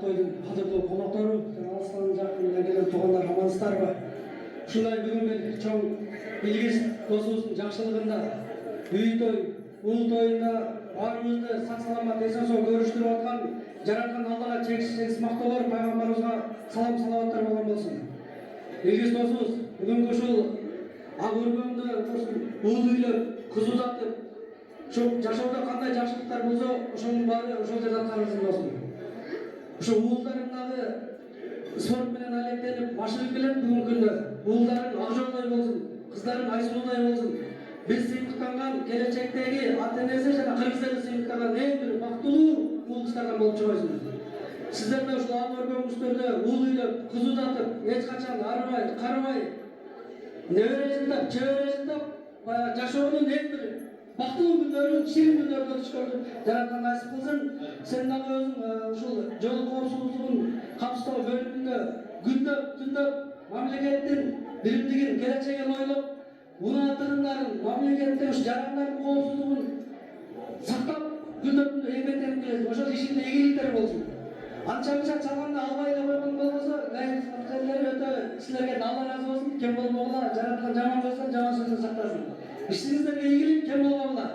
тойдун кадырлуу коноктору, алыстан жакындан келген туугандар, амансыздарбы? Ушундай бүгүн мен чоң илгиз досубуздун жакшылыгында үй той, ул тойунда баарыбызды сак саламат эсен соо көрүштүрүп аткан жараткан Аллага чексиз мактоолор, пайгамбарыбызга салам салаваттар болгон болсун. Илгиз досубуз бүгүнкү ушул ак өргөндө уул үйлөп, кыз узатып, ушул жашоодо кандай жакшылыктар болсо, ошонун баары ошол жерде аткарылсын болсун. Ушул уулдарын дагы спорт менен алектенип, машыгып келет бүгүнкү күндө. Уулдарын ак жолдой болсун, кыздарын айсулуудай болсун. Биз сыймыктанган келечектеги ата-энеси жана кыргыз эли сыймыктанган эң бир бактылуу уул кыздардан болуп чыгасыздар. Сиздер да ушул ак өргөн күчтөрдө уул үйлөп, кыз узатып, эч качан арыбай, карыбай, небере жыттап, чебере жыттап, баягы жашоонун эң бир бактылуу күндөрүн, ширин күндөрүн өтүшкөрдү жараткан насип кылсын. Сен дагы өзүң ушул жол коопсуздугун камсыздоо бөлүмүндө күндөп, түндөп, мамлекеттин биримдигин, келечегин ойлоп, унаа тыгындарын, мамлекеттин ушу жарандардын коопсуздугун сактап, күндөп эмгектенип келесиң. Ошол ишиңде ийгиликтер болсун. Анча-мынча чалганда албай эле койгон болбосо, гайраттылар өтө силерге Алла ыраазы болсун. Кем болбогула, жараткан жаман көрсө, жаман сөздөн сактасын. İşinizde ilgili kim olmalılar?